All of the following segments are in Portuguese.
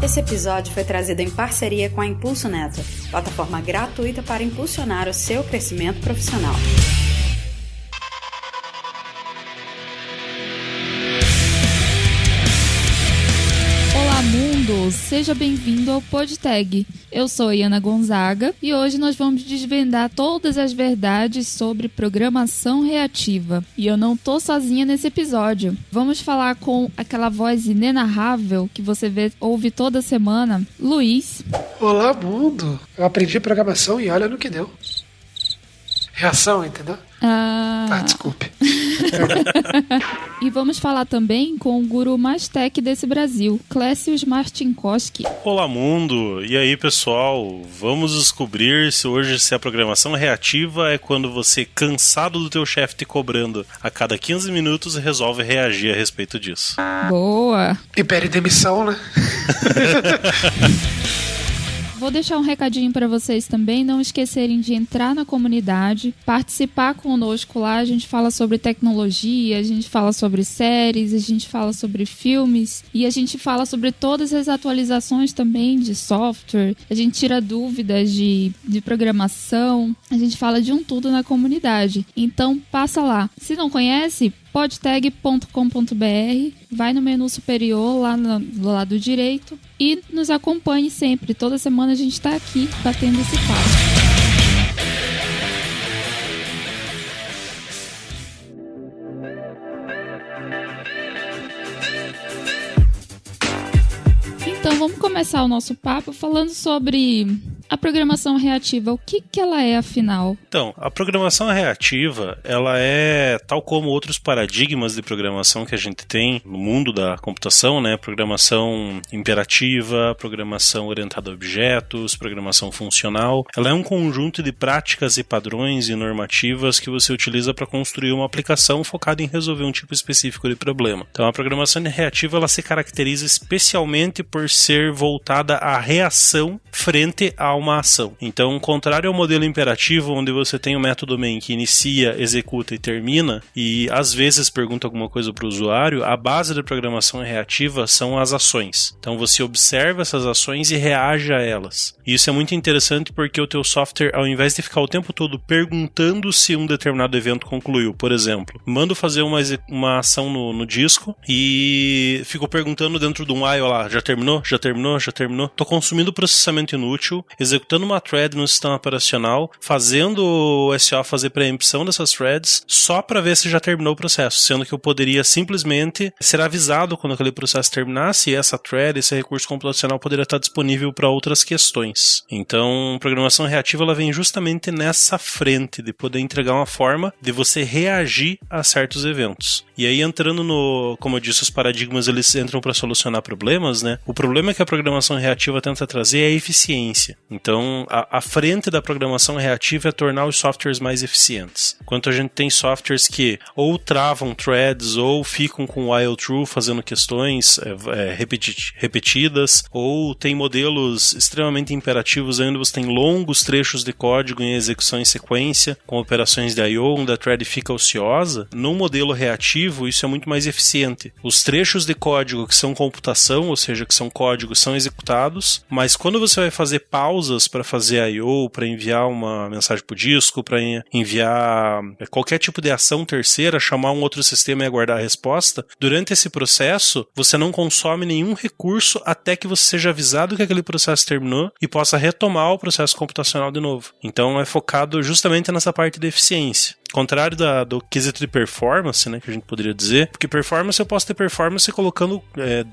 Esse episódio foi trazido em parceria com a Impulso Neto, plataforma gratuita para impulsionar o seu crescimento profissional. Olá, mundo! Seja bem-vindo ao PodTag. Eu sou a Iana Gonzaga e hoje nós vamos desvendar todas as verdades sobre programação reativa. E eu não tô sozinha nesse episódio. Vamos falar com aquela voz inenarrável que você ouve toda semana, Luiz. Olá, mundo! Eu aprendi programação e olha no que deu. Reação, entendeu? Desculpe. E vamos falar também com o guru mais tech desse Brasil, Clécius Martinkoski. Olá, mundo! E aí, pessoal? Vamos descobrir se a programação reativa é quando você, cansado do teu chefe te cobrando a cada 15 minutos, resolve reagir a respeito disso. Boa! E pede demissão, né? Vou deixar um recadinho para vocês também, não esquecerem de entrar na comunidade, participar conosco lá, a gente fala sobre tecnologia, a gente fala sobre séries, a gente fala sobre filmes e a gente fala sobre todas as atualizações também de software, a gente tira dúvidas de programação, a gente fala de um tudo na comunidade, então passa lá. Se não conhece, podtag.com.br, vai no menu superior lá do lado direito e nos acompanhe sempre. Toda semana a gente está aqui batendo esse papo. Então vamos começar o nosso papo falando sobre a programação reativa. O que ela é, afinal? Então, a programação reativa, ela é, tal como outros paradigmas de programação que a gente tem no mundo da computação, né? Programação imperativa, programação orientada a objetos, programação funcional. Ela é um conjunto de práticas e padrões e normativas que você utiliza para construir uma aplicação focada em resolver um tipo específico de problema. Então, a programação reativa, ela se caracteriza especialmente por ser voltada à reação frente a uma ação. Então, contrário ao modelo imperativo, onde você tem o método main que inicia, executa e termina, e às vezes pergunta alguma coisa para o usuário, a base da programação reativa são as ações. Então, você observa essas ações e reage a elas. E isso é muito interessante porque o teu software, ao invés de ficar o tempo todo perguntando se um determinado evento concluiu, por exemplo, mando fazer uma ação no disco e fico perguntando dentro de um while lá, já terminou? Já terminou? Já terminou? Tô consumindo processamento inútil, executando uma thread no sistema operacional, fazendo o SO fazer preempção dessas threads, só para ver se já terminou o processo, sendo que eu poderia simplesmente ser avisado quando aquele processo terminasse e essa thread, esse recurso computacional poderia estar disponível para outras questões. Então, programação reativa ela vem justamente nessa frente de poder entregar uma forma de você reagir a certos eventos. E aí, entrando no, como eu disse, os paradigmas eles entram para solucionar problemas, né? O problema que a programação reativa tenta trazer é a eficiência. Então, a frente da programação reativa é tornar os softwares mais eficientes. Enquanto a gente tem softwares que ou travam threads ou ficam com while true fazendo questões repetidas, ou tem modelos extremamente imperativos onde você tem longos trechos de código em execução em sequência, com operações de I/O, onde a thread fica ociosa. No modelo reativo, isso é muito mais eficiente. Os trechos de código que são computação, ou seja, que são códigos, são executados, mas quando você vai fazer pausas para fazer I/O, para enviar uma mensagem para o disco, para enviar qualquer tipo de ação terceira, chamar um outro sistema e aguardar a resposta, durante esse processo, você não consome nenhum recurso até que você seja avisado que aquele processo terminou e possa retomar o processo computacional de novo. Então, é focado justamente nessa parte de eficiência. Contrário do quesito de performance, né, que a gente poderia dizer, porque performance eu posso ter performance colocando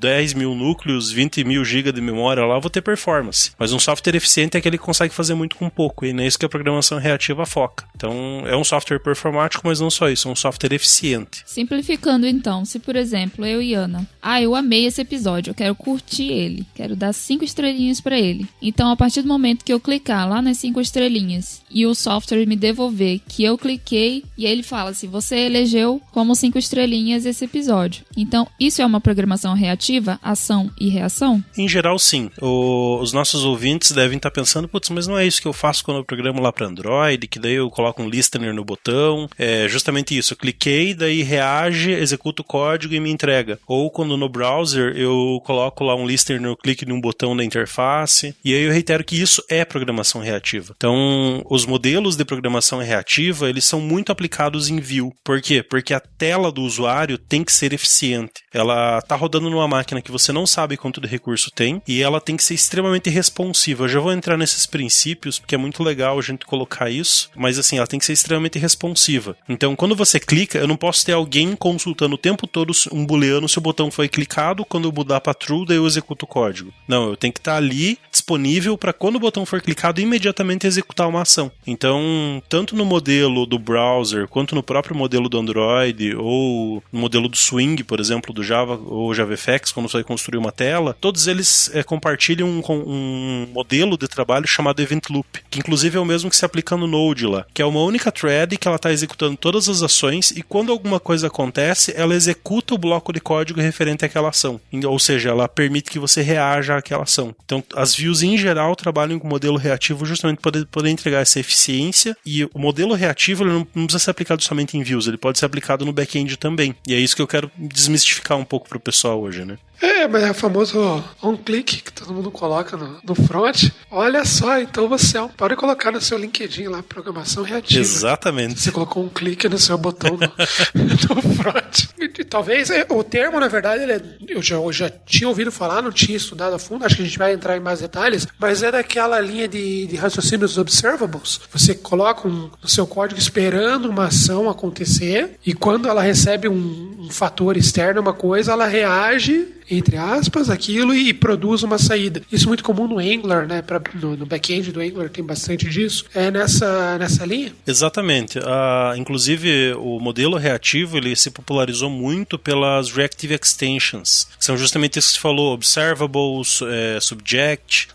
10 mil núcleos, 20 mil GB de memória lá, eu vou ter performance. Mas um software eficiente é aquele que consegue fazer muito com pouco, e não é isso que a programação reativa foca. Então, é um software performático, mas não só isso, é um software eficiente. Simplificando então, se por exemplo, eu e Ana, eu amei esse episódio, eu quero curtir ele, quero dar 5 estrelinhas pra ele. Então, a partir do momento que eu clicar lá nas 5 estrelinhas e o software me devolver que eu cliquei cliquei e aí ele fala assim, você elegeu como 5 estrelinhas esse episódio. Então, isso é uma programação reativa, ação e reação? Em geral, sim. Os nossos ouvintes devem estar pensando, putz, mas não é isso que eu faço quando eu programo lá para Android, que daí eu coloco um listener no botão. É justamente isso, eu cliquei, daí reage, executa o código e me entrega. Ou quando no browser eu coloco lá um listener, eu clico em um botão da interface. E aí eu reitero que isso é programação reativa. Então, os modelos de programação reativa, eles são muito aplicados em Vue. Por quê? Porque a tela do usuário tem que ser eficiente. Ela está rodando numa máquina que você não sabe quanto de recurso tem e ela tem que ser extremamente responsiva. Eu já vou entrar nesses princípios, porque é muito legal a gente colocar isso, mas assim, ela tem que ser extremamente responsiva. Então, quando você clica, eu não posso ter alguém consultando o tempo todo um booleano se o botão foi clicado, quando eu mudar para true, daí eu executo o código. Não, eu tenho que estar ali disponível para quando o botão for clicado, imediatamente executar uma ação. Então, tanto no modelo do browser, quanto no próprio modelo do Android, ou no modelo do Swing, por exemplo, do Java ou JavaFX, quando você vai construir uma tela, todos eles compartilham um modelo de trabalho chamado Event Loop, que inclusive é o mesmo que se aplica no Node lá, que é uma única thread que ela está executando todas as ações e quando alguma coisa acontece, ela executa o bloco de código referente àquela ação. Ou seja, ela permite que você reaja àquela ação. Então, as views em geral trabalham com modelo reativo justamente para poder entregar essa eficiência, e o modelo reativo ele não precisa ser aplicado somente em views, ele pode ser aplicado no back-end também. E é isso que eu quero desmistificar um pouco para o pessoal hoje, né? Mas é o famoso on-click que todo mundo coloca no front. Olha só, então você pode colocar no seu LinkedIn lá, programação reativa. Exatamente. Você colocou um clique no seu botão no front. E talvez, o termo, na verdade, eu já tinha ouvido falar, não tinha estudado a fundo, acho que a gente vai entrar em mais detalhes, mas é daquela linha de raciocínio dos observables. Você coloca no seu código esperando uma ação acontecer, e quando ela recebe um fator externo, uma coisa, ela reage, entre aspas, aquilo e produz uma saída. Isso é muito comum no Angular, né? No back-end do Angular tem bastante disso. É nessa linha? Exatamente. Inclusive, o modelo reativo ele se popularizou muito pelas Reactive Extensions, que são justamente isso que você falou, observables, subject,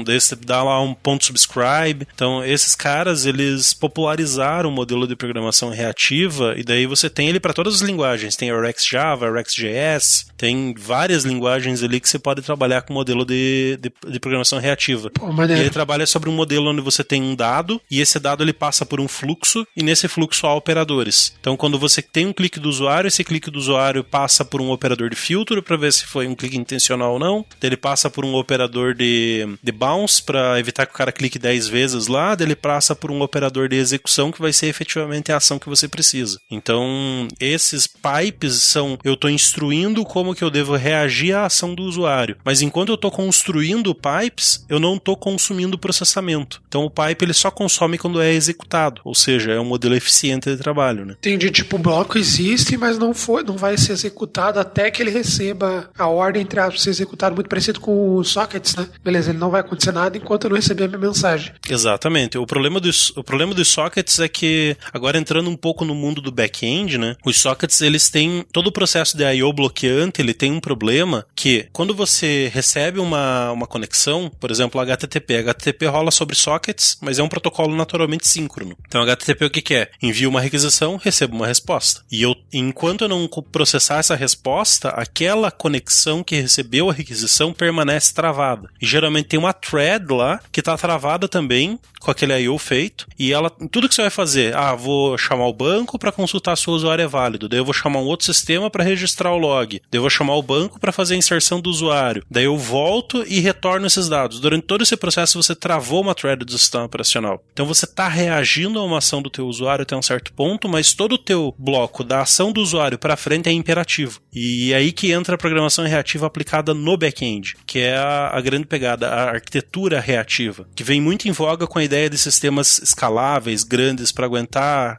daí você dá lá um ponto subscribe. Então, esses caras, eles popularizaram o modelo de programação reativa e daí você tem ele para todas as linguagens. Tem a RxJava, a RxJS, tem várias linguagens ali que você pode trabalhar com modelo de programação reativa. E ele trabalha sobre um modelo onde você tem um dado e esse dado ele passa por um fluxo e nesse fluxo há operadores. Então quando você tem um clique do usuário, esse clique do usuário passa por um operador de filtro para ver se foi um clique intencional ou não. Ele passa por um operador de bounce para evitar que o cara clique 10 vezes lá. Ele passa por um operador de execução que vai ser efetivamente a ação que você precisa. Então esses pipes eu estou instruindo como que eu devo reagir à ação do usuário. Mas enquanto eu estou construindo pipes, eu não estou consumindo processamento. Então o pipe ele só consome quando é executado. Ou seja, é um modelo eficiente de trabalho, né? Entendi, tipo, o bloco existe, mas não vai ser executado até que ele receba a ordem para ser executado, muito parecido com os sockets, né? Beleza, ele não vai acontecer nada enquanto eu não receber a minha mensagem. Exatamente. O problema dos sockets é que, agora entrando um pouco no mundo do back-end, né? Os sockets, eles têm todo o processo de I/O bloqueante, ele tem um problema que quando você recebe uma conexão, por exemplo, HTTP rola sobre sockets, mas é um protocolo naturalmente síncrono. Então HTTP o que é? Envia uma requisição, recebo uma resposta. E enquanto eu não processar essa resposta, aquela conexão que recebeu a requisição permanece travada. E geralmente tem uma thread lá que está travada também com aquele I/O feito, e tudo que você vai fazer, vou chamar o banco para consultar se o usuário é válido, daí eu vou chamar um outro sistema para registrar o log, daí eu vou chamar o banco para fazer a inserção do usuário, daí eu volto e retorno esses dados. Durante todo esse processo você travou uma thread do sistema operacional. Então você está reagindo a uma ação do teu usuário até um certo ponto, mas todo o teu bloco da ação do usuário para frente é imperativo. E é aí que entra a programação reativa aplicada no back-end, que é a grande pegada, a arquitetura reativa, que vem muito em voga com a ideia de sistemas escaláveis, grandes, para aguentar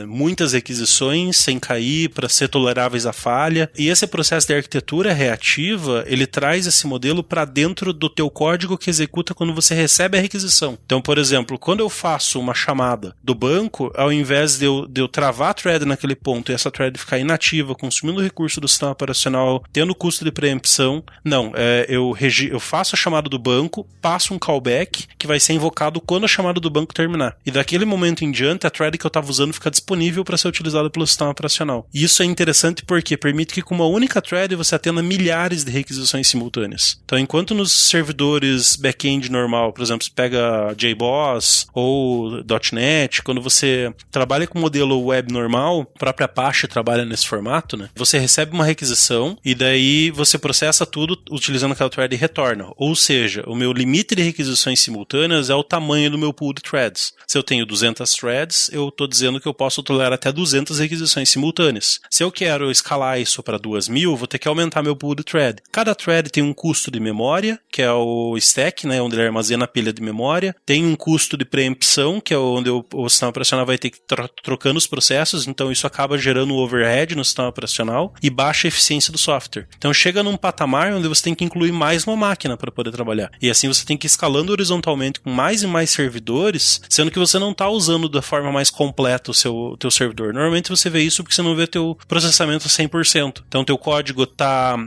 muitas requisições sem cair, para ser toleráveis à falha. E esse processo de arquitetura reativa, ele traz esse modelo para dentro do teu código que executa quando você recebe a requisição. Então, por exemplo, quando eu faço uma chamada do banco, ao invés de eu travar a thread naquele ponto e essa thread ficar inativa, consumindo o recurso do sistema operacional, tendo custo de preempção, não, eu faço a chamada do banco, passo um callback que vai ser invocado quando a chamada do banco terminar. E daquele momento em diante, a thread que eu estava usando fica disponível para ser utilizada pelo sistema operacional. E isso é interessante porque permite que com uma única thread você atenda milhares de requisições simultâneas. Então, enquanto nos servidores back-end normal, por exemplo, você pega JBoss ou .NET, quando você trabalha com o modelo web normal, a própria Apache trabalha nesse formato, né? Você recebe uma requisição e daí você processa tudo utilizando aquela thread e retorna. Ou seja, o meu limite de requisições simultâneas é o tamanho do meu pool de threads. Se eu tenho 200 threads, eu estou dizendo que eu posso tolerar até 200 requisições simultâneas. Se eu quero escalar isso para 2.000, vou ter que aumentar meu pool de thread. Cada thread tem um custo de memória, que é o stack, né, onde ele armazena a pilha de memória. Tem um custo de preempção, que é onde o sistema operacional vai ter que ir trocando os processos, então isso acaba gerando um overhead no sistema operacional e baixa a eficiência do software. Então chega num patamar onde você tem que incluir mais uma máquina para poder trabalhar. E assim você tem que ir escalando horizontalmente com mais e mais servidores, sendo que você não está usando da forma mais completa o teu servidor. Normalmente você vê isso porque você não vê teu processamento 100%. Então teu código tá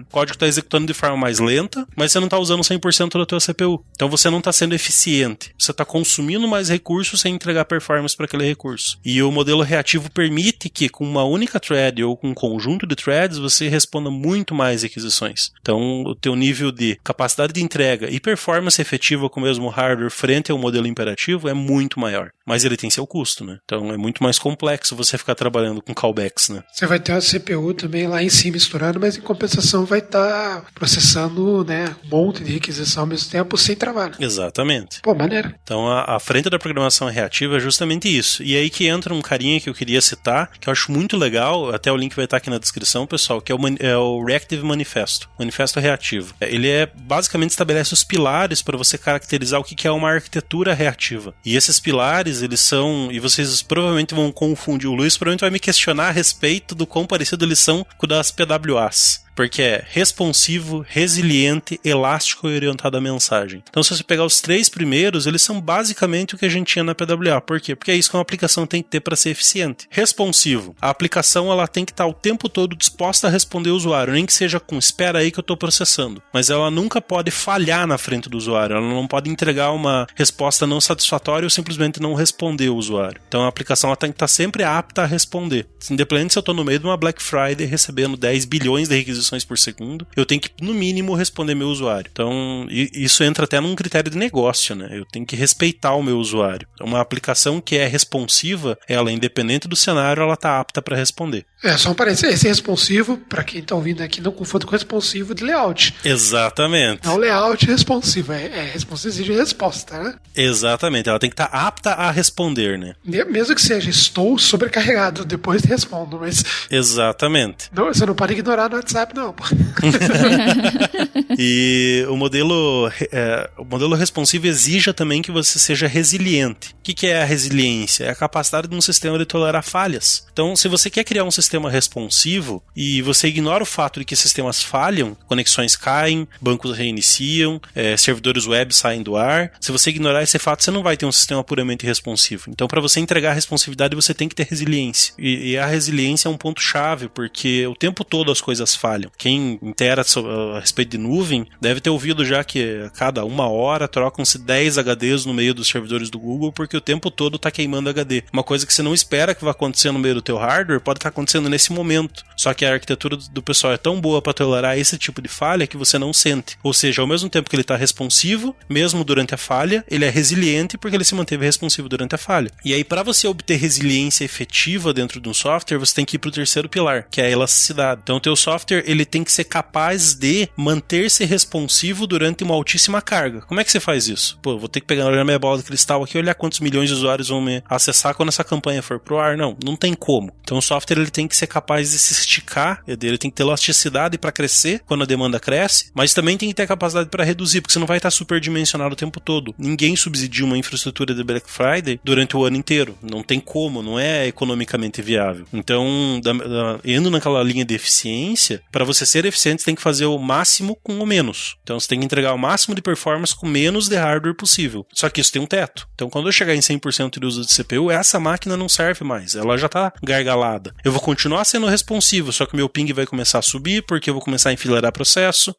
executando de forma mais lenta, mas você não está usando 100% da tua CPU. Então você não está sendo eficiente. Você está consumindo mais recursos sem entregar performance para aquele recurso. E o modelo reativo permite que com uma única thread ou com um conjunto de threads você responda muito mais requisições. Então o teu nível de capacidade de entrega e performance efetiva com o mesmo hardware frente ao modelo imperativo é muito maior. Mas ele tem seu custo, né? Então é muito mais complexo você ficar trabalhando com callbacks, né? Você vai ter a CPU também lá em cima estourando, mas em compensação vai estar processando, né, um monte de requisição ao mesmo tempo sem trabalho. Exatamente. Pô, maneiro. Então a frente da programação reativa é justamente isso. E aí que entra um carinha que eu queria citar, que eu acho muito legal, até o link vai estar aqui na descrição, pessoal, que é o Reactive Manifesto, Manifesto Reativo. Ele basicamente estabelece os pilares para você caracterizar o que é uma arquitetura reativa. E esses pilares, eles são, e vocês provavelmente vão confundir, o Luiz provavelmente vai me questionar a respeito do quão parecido eles são com o das PWAs. Porque é responsivo, resiliente, elástico e orientado à mensagem. Então, se você pegar os 3 primeiros, eles são basicamente o que a gente tinha na PWA. Por quê? Porque é isso que uma aplicação tem que ter para ser eficiente. Responsivo. A aplicação ela tem que estar o tempo todo disposta a responder o usuário, nem que seja com espera aí que eu estou processando. Mas ela nunca pode falhar na frente do usuário. Ela não pode entregar uma resposta não satisfatória ou simplesmente não responder o usuário. Então, a aplicação ela tem que estar sempre apta a responder. Independente se eu estou no meio de uma Black Friday recebendo 10 bilhões de requisições por segundo, eu tenho que, no mínimo, responder meu usuário. Então, isso entra até num critério de negócio, né? Eu tenho que respeitar o meu usuário. Uma aplicação que é responsiva, ela, independente do cenário, ela está apta para responder. Só um parênteses, esse responsivo, para quem está ouvindo aqui, não confunda com responsivo de layout. Exatamente. Não layout responsivo, responsivo exige resposta, né? Exatamente, ela tem que estar apta a responder, né? Mesmo que seja, estou sobrecarregado, depois respondo, mas... Exatamente. Não, você não pode ignorar no WhatsApp, não. E o modelo responsivo exige também que você seja resiliente. O que é a resiliência? É a capacidade de um sistema de tolerar falhas. Então, se você quer criar um sistema responsivo e você ignora o fato de que sistemas falham, conexões caem, bancos reiniciam, servidores web saem do ar, se você ignorar esse fato, você não vai ter um sistema puramente responsivo. Então, para você entregar responsividade, você tem que ter resiliência. E a resiliência é um ponto-chave, porque o tempo todo as coisas falham. Quem intera a respeito de nuvem deve ter ouvido já que a cada 1 hora trocam-se 10 HDs no meio dos servidores do Google, porque o tempo todo está queimando HD. Uma coisa que você não espera que vai acontecer no meio do teu hardware pode estar acontecendo nesse momento. Só que a arquitetura do pessoal é tão boa para tolerar esse tipo de falha que você não sente. Ou seja, ao mesmo tempo que ele está responsivo, mesmo durante a falha, ele é resiliente porque ele se manteve responsivo durante a falha. E aí, para você obter resiliência efetiva dentro de um software, você tem que ir para o terceiro pilar, que é a elasticidade. Então, o teu software ele tem que ser capaz de manter-se responsivo durante uma altíssima carga. Como é que você faz isso? Pô, vou ter que pegar minha bola de cristal aqui e olhar quantos milhões de usuários vão me acessar quando essa campanha for pro ar. Não tem como. Então, o software ele tem que ser capaz de se esticar, ele tem que ter elasticidade para crescer quando a demanda cresce, mas também tem que ter capacidade para reduzir, porque você não vai estar superdimensionado o tempo todo. Ninguém subsidia uma infraestrutura de Black Friday durante o ano inteiro. Não tem como, não é economicamente viável. Então, indo naquela linha de eficiência, para para você ser eficiente, você tem que fazer o máximo com o menos. Então você tem que entregar o máximo de performance com menos de hardware possível. Só que isso tem um teto. Então quando eu chegar em 100% de uso de CPU, essa máquina não serve mais. Ela já está gargalada. Eu vou continuar sendo responsivo, só que o meu ping vai começar a subir, porque eu vou começar a enfileirar processo.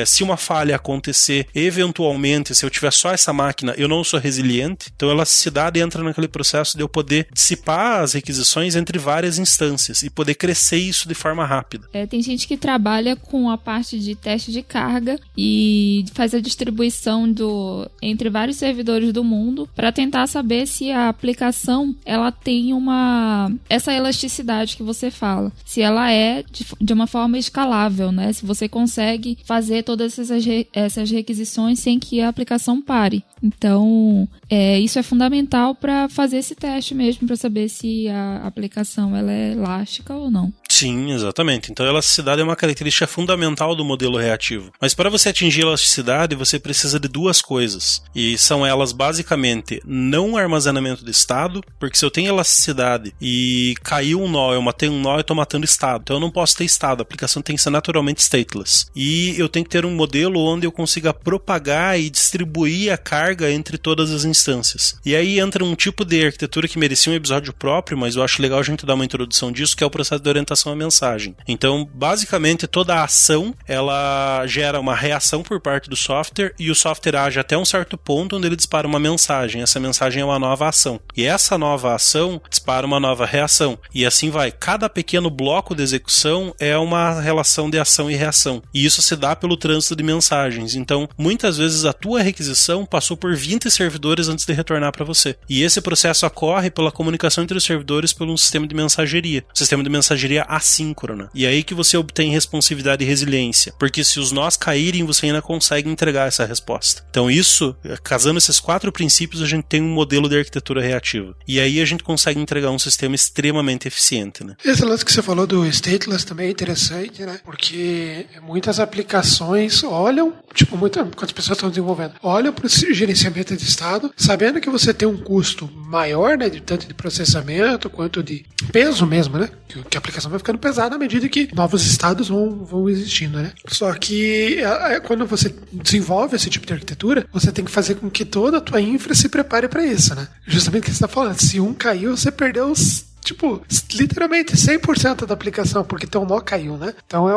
Se uma falha acontecer, eventualmente, se eu tiver só essa máquina, eu não sou resiliente. Então a elasticidade entra naquele processo de eu poder dissipar as requisições entre várias instâncias e poder crescer isso de forma rápida. Tem gente que trabalha com a parte de teste de carga e faz a distribuição entre vários servidores do mundo para tentar saber se a aplicação ela tem essa elasticidade que você fala, se ela é de uma forma escalável, né? Se você consegue fazer todas essas requisições sem que a aplicação pare. Então, isso é fundamental para fazer esse teste mesmo, para saber se a aplicação ela é elástica ou não. Sim, exatamente. Então a elasticidade é uma característica fundamental do modelo reativo. Mas para você atingir a elasticidade, você precisa de duas coisas. E são elas basicamente não armazenamento de estado, porque se eu tenho elasticidade e caiu um nó, eu matei um nó, eu estou matando estado. Então eu não posso ter estado, a aplicação tem que ser naturalmente stateless. E eu tenho que ter um modelo onde eu consiga propagar e distribuir a carga entre todas as instâncias. E aí entra um tipo de arquitetura que merecia um episódio próprio, mas eu acho legal a gente dar uma introdução disso, que é o processo de orientação à mensagem. Então, basicamente, toda a ação, ela gera uma reação por parte do software e o software age até um certo ponto onde ele dispara uma mensagem. Essa mensagem é uma nova ação. E essa nova ação dispara uma nova reação. E assim vai. Cada pequeno bloco de execução é uma relação de ação e reação. E isso se dá pelo trânsito de mensagens. Então, muitas vezes a tua requisição passou por 20 servidores antes de retornar para você. E esse processo ocorre pela comunicação entre os servidores por um sistema de mensageria. Sistema de mensageria assíncrona. E aí que você obtém responsividade e resiliência. Porque se os nós caírem, você ainda consegue entregar essa resposta. Então isso, casando esses 4 princípios, a gente tem um modelo de arquitetura reativa. E aí a gente consegue entregar um sistema extremamente eficiente, né? Esse lance que você falou do stateless também é interessante, né? Porque muitas aplicações olham, quantas pessoas estão desenvolvendo, olham para o gerenciamento de estado, sabendo que você tem um custo maior, né? Tanto de processamento quanto de peso mesmo, né? Que a aplicação vai ficando pesada à medida que novos estados vão existindo, né? Só que quando você desenvolve esse tipo de arquitetura, você tem que fazer com que toda a tua infra se prepare para isso, né? Justamente o que você está falando. Se um caiu, você perdeu literalmente 100% da aplicação, porque teu nó caiu, né? Então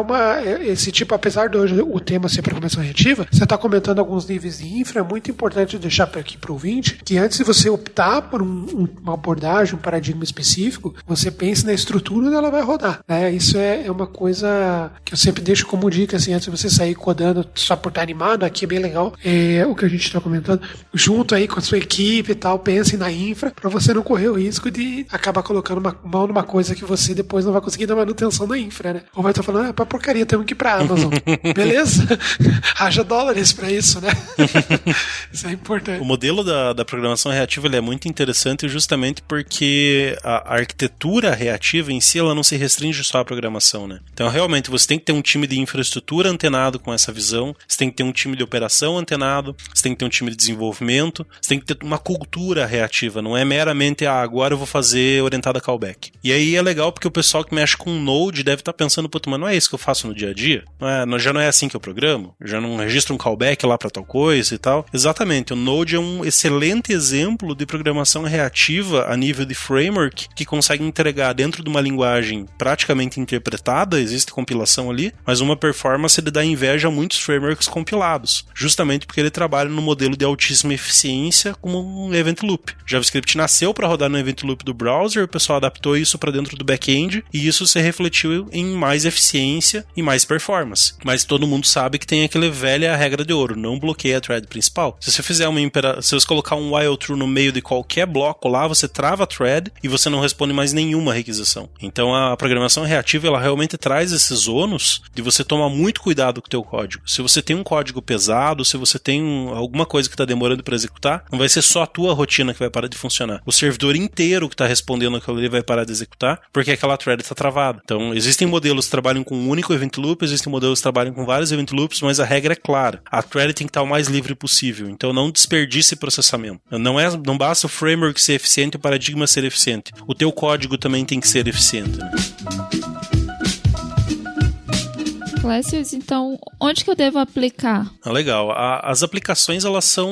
esse tipo, apesar de hoje o tema ser programação reativa, você está comentando alguns níveis de infra, é muito importante deixar aqui para o ouvinte, que antes de você optar por uma abordagem, um paradigma específico, você pense na estrutura onde ela vai rodar, né? Isso é uma coisa que eu sempre deixo como dica, assim, antes de você sair codando só por estar animado, aqui é bem legal, o que a gente está comentando, junto aí com a sua equipe e tal, pense na infra, para você não correr o risco de acabar colocando uma mão numa coisa que você depois não vai conseguir dar manutenção da infra, né? Ou vai estar falando, pra porcaria, temos que ir pra Amazon. Beleza? Haja dólares pra isso, né? Isso é importante. O modelo da programação reativa ele é muito interessante justamente porque a arquitetura reativa em si, ela não se restringe só à programação, né? Então, realmente, você tem que ter um time de infraestrutura antenado com essa visão, você tem que ter um time de operação antenado, você tem que ter um time de desenvolvimento, você tem que ter uma cultura reativa, não é meramente, agora eu vou fazer orientada a callback. E aí é legal porque o pessoal que mexe com Node deve estar pensando, puta, mas não é isso que eu faço no dia a dia? Já não é assim que eu programo? Eu já não registro um callback lá para tal coisa e tal? Exatamente, o Node é um excelente exemplo de programação reativa a nível de framework que consegue entregar dentro de uma linguagem praticamente interpretada, existe compilação ali, mas uma performance ele dá inveja a muitos frameworks compilados, justamente porque ele trabalha no modelo de altíssima eficiência como um event loop. JavaScript nasceu para rodar no event loop do browser, o pessoal adaptou isso para dentro do back-end e isso se refletiu em mais eficiência e mais performance. Mas todo mundo sabe que tem aquela velha regra de ouro, não bloqueia a thread principal. Se você fizer se você colocar um while true no meio de qualquer bloco lá, você trava a thread e você não responde mais nenhuma requisição. Então a programação reativa ela realmente traz esses ônus de você tomar muito cuidado com o teu código. Se você tem um código pesado, se você tem alguma coisa que está demorando para executar, não vai ser só a tua rotina que vai parar de funcionar. O servidor inteiro que está respondendo aquilo ali vai parar de executar, porque aquela thread está travada. Então, existem modelos que trabalham com um único event loop, existem modelos que trabalham com vários event loops, mas a regra é clara. A thread tem que estar o mais livre possível. Então, não desperdice processamento. Não basta o framework ser eficiente e o paradigma ser eficiente. O teu código também tem que ser eficiente, né? Clécius, então, onde que eu devo aplicar? Legal. As aplicações, elas são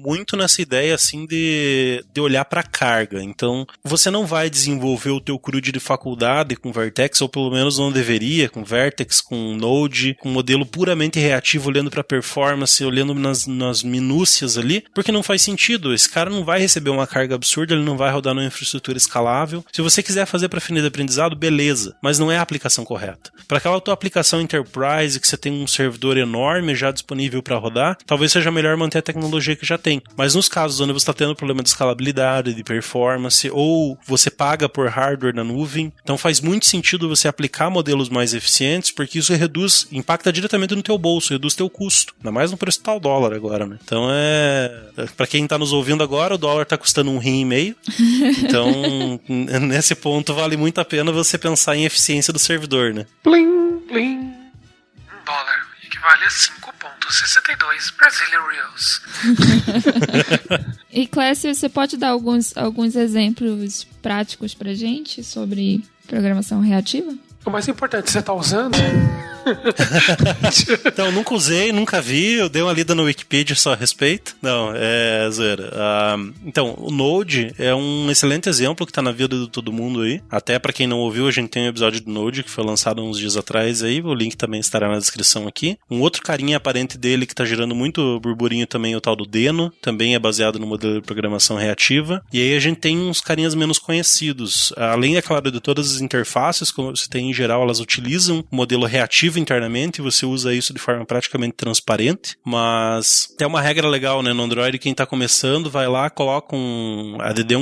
muito nessa ideia, assim, de olhar para a carga. Então, você não vai desenvolver o teu CRUD de faculdade com Vertex, ou pelo menos não deveria, com Vertex, com Node, com modelo puramente reativo, olhando para performance, olhando nas minúcias ali, porque não faz sentido. Esse cara não vai receber uma carga absurda, ele não vai rodar numa infraestrutura escalável. Se você quiser fazer para fim de aprendizado, beleza, mas não é a aplicação correta. Para aquela tua aplicação enterprise, que você tem um servidor enorme já disponível para rodar, talvez seja melhor manter a tecnologia que já tem. Mas nos casos onde você está tendo problema de escalabilidade, de performance, ou você paga por hardware na nuvem, então faz muito sentido você aplicar modelos mais eficientes, porque isso impacta diretamente no teu bolso, reduz teu custo. Ainda mais no preço que tá o dólar agora, né? Então para quem tá nos ouvindo agora, o dólar tá custando R$1,50. Então, nesse ponto, vale muito a pena você pensar em eficiência do servidor, né? Plim, plim. $1 equivale a 5,62 Brazilian Reals. E, Clécio, você pode dar alguns exemplos práticos pra gente sobre programação reativa? O mais importante, você tá usando? Então, nunca usei, nunca vi, eu dei uma lida no Wikipedia só a respeito. Não, é zoeira. Então, o Node é um excelente exemplo que tá na vida de todo mundo aí. Até pra quem não ouviu, a gente tem um episódio do Node que foi lançado uns dias atrás aí, o link também estará na descrição aqui. Um outro carinha aparente dele que tá gerando muito burburinho também é o tal do Deno, também é baseado no modelo de programação reativa. E aí a gente tem uns carinhas menos conhecidos. Além, é claro, de todas as interfaces, como você tem em geral, elas utilizam o modelo reativo internamente, você usa isso de forma praticamente transparente, mas tem uma regra legal, né, no Android. Quem está começando vai lá, coloca um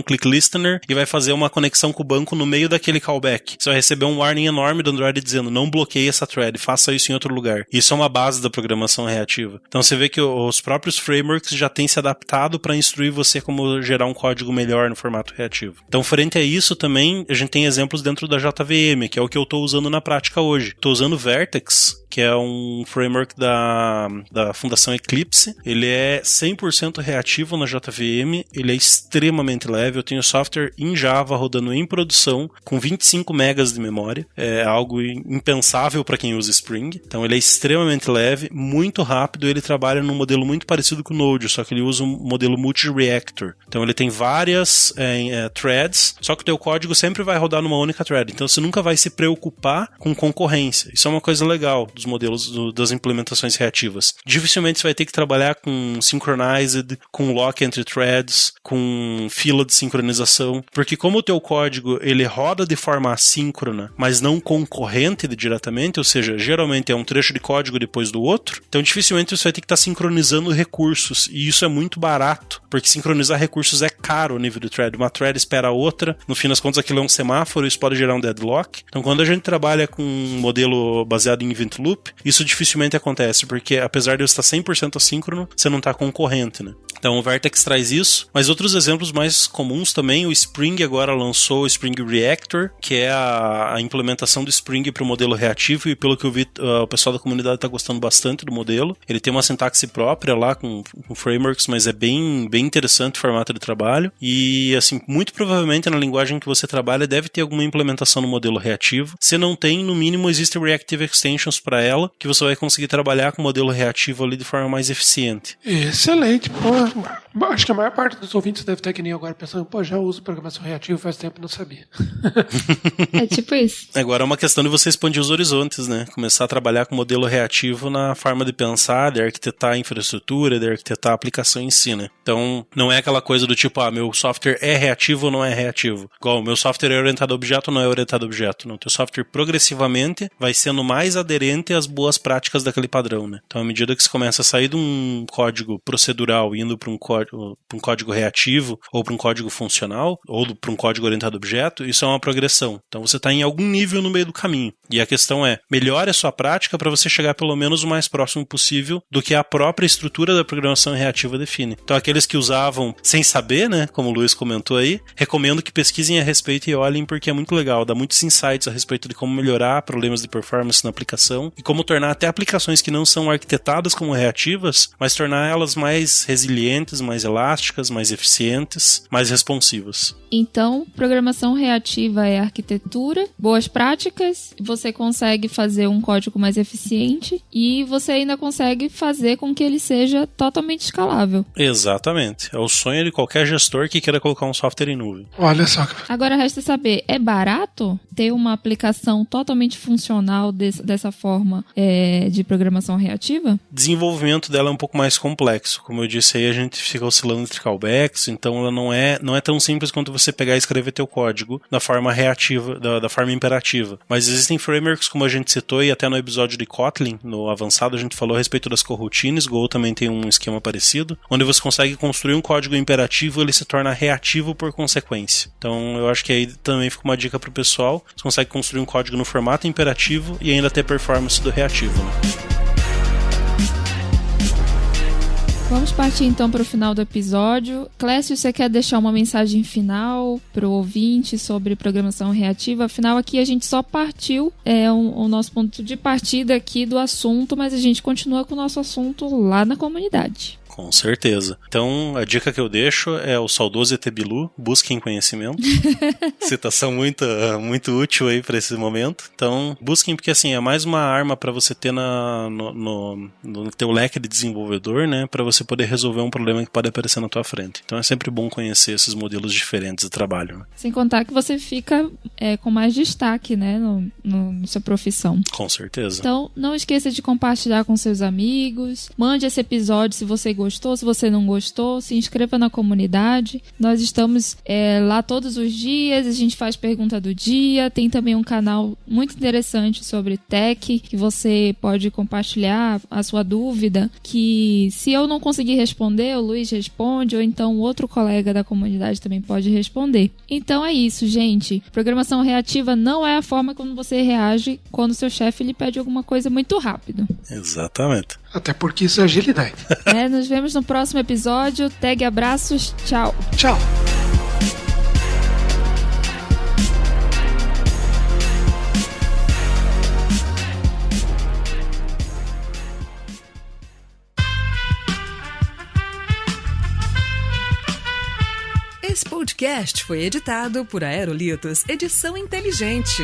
click listener e vai fazer uma conexão com o banco no meio daquele callback. Você vai receber um warning enorme do Android dizendo, não bloqueie essa thread, faça isso em outro lugar. Isso é uma base da programação reativa. Então você vê que os próprios frameworks já têm se adaptado para instruir você como gerar um código melhor no formato reativo. Então, frente a isso também, a gente tem exemplos dentro da JVM, que é o que eu estou usando na prática hoje. Estou usando Vertex, que é um framework da Fundação Eclipse. Ele é 100% reativo na JVM, ele é extremamente leve. Eu tenho software em Java rodando em produção com 25 megas de memória. É algo impensável para quem usa Spring. Então ele é extremamente leve, muito rápido. Ele trabalha num modelo muito parecido com o Node, só que ele usa um modelo multi-reactor. Então ele tem várias threads, só que o teu código sempre vai rodar numa única thread. Então você nunca vai se preocupar com concorrência. Isso é uma coisa legal dos modelos das implementações reativas. Dificilmente você vai ter que trabalhar com synchronized, com lock entre threads, com fila de sincronização, porque como o teu código ele roda de forma assíncrona, mas não concorrente diretamente, ou seja, geralmente é um trecho de código depois do outro, então dificilmente você vai ter que estar sincronizando recursos, e isso é muito barato, porque sincronizar recursos é caro ao nível de thread. Uma thread espera a outra, no fim das contas aquilo é um semáforo, isso pode gerar um deadlock. Então quando a gente trabalha com um modelo baseado em event loop, isso dificilmente acontece, porque apesar de eu estar 100% assíncrono, você não está concorrente, né? Então o Vertex traz isso, mas outros exemplos mais comuns também, o Spring agora lançou o Spring Reactor, que é a implementação do Spring para o modelo reativo, e pelo que eu vi, o pessoal da comunidade está gostando bastante do modelo. Ele tem uma sintaxe própria lá com frameworks, mas é bem interessante o formato de trabalho, e assim, muito provavelmente na linguagem que você trabalha deve ter alguma implementação no modelo reativo. Se não tem, no mínimo existem Reactive Extensions para ela, que você vai conseguir trabalhar com o modelo reativo ali de forma mais eficiente. Excelente, pô. Acho que a maior parte dos ouvintes deve ter que nem agora pensando, pô, já uso programação reativa faz tempo e não sabia. É tipo isso. Agora é uma questão de você expandir os horizontes, né? Começar a trabalhar com modelo reativo na forma de pensar, de arquitetar a infraestrutura, de arquitetar a aplicação em si, né? Então, não é aquela coisa do tipo, meu software é reativo ou não é reativo. Igual, o meu software é orientado a objeto ou não é orientado a objeto. Não, o teu software progressivamente vai sendo mais aderente às boas práticas daquele padrão, né? Então, à medida que você começa a sair de um código procedural indo para um código reativo, ou para um código funcional, ou para um código orientado a objeto, isso é uma progressão. Então você está em algum nível no meio do caminho. E a questão é, melhore a sua prática para você chegar pelo menos o mais próximo possível do que a própria estrutura da programação reativa define. Então aqueles que usavam sem saber, né, como o Luiz comentou aí, recomendo que pesquisem a respeito e olhem, porque é muito legal, dá muitos insights a respeito de como melhorar problemas de performance na aplicação e como tornar até aplicações que não são arquitetadas como reativas, mas tornar elas mais resilientes, mais elásticas, mais eficientes, mais responsivas. Então, programação reativa é arquitetura, boas práticas, você consegue fazer um código mais eficiente e você ainda consegue fazer com que ele seja totalmente escalável. Exatamente. É o sonho de qualquer gestor que queira colocar um software em nuvem. Olha só. Agora resta saber, é barato ter uma aplicação totalmente funcional dessa forma de programação reativa? O desenvolvimento dela é um pouco mais complexo. Como eu disse aí, a gente fica oscilando entre callbacks, então ela não é tão simples quanto você pegar e escrever teu código da forma reativa, da forma imperativa. Mas existem frameworks, como a gente citou, e até no episódio de Kotlin, no avançado, a gente falou a respeito das coroutines. Go também tem um esquema parecido, onde você consegue construir um código imperativo e ele se torna reativo por consequência. Então eu acho que aí também fica uma dica pro pessoal. Você consegue construir um código no formato imperativo e ainda ter performance do reativo, né? Vamos partir então para o final do episódio. Clécio, você quer deixar uma mensagem final para o ouvinte sobre programação reativa? Afinal, aqui a gente só partiu o nosso ponto de partida aqui do assunto, mas a gente continua com o nosso assunto lá na comunidade. Com certeza. Então, a dica que eu deixo é o saudoso ET Bilu, busquem conhecimento. Citação muito útil aí para esse momento. Então, busquem, porque assim, é mais uma arma para você ter no teu leque de desenvolvedor, né, para você poder resolver um problema que pode aparecer na tua frente. Então, é sempre bom conhecer esses modelos diferentes de trabalho, né? Sem contar que você fica com mais destaque, né, na sua profissão. Com certeza. Então, não esqueça de compartilhar com seus amigos. Mande esse episódio se você gostou, se você não gostou, se inscreva na comunidade. Nós estamos lá todos os dias, a gente faz pergunta do dia, tem também um canal muito interessante sobre tech, que você pode compartilhar a sua dúvida, que se eu não conseguir responder, o Luiz responde, ou então outro colega da comunidade também pode responder. Então é isso, gente. Programação reativa não é a forma como você reage quando seu chefe lhe pede alguma coisa muito rápido. Exatamente. Até porque isso é agilidade. Nos vemos no próximo episódio. Tag abraços. Tchau. Tchau. Esse podcast foi editado por Aerolitos Edição Inteligente.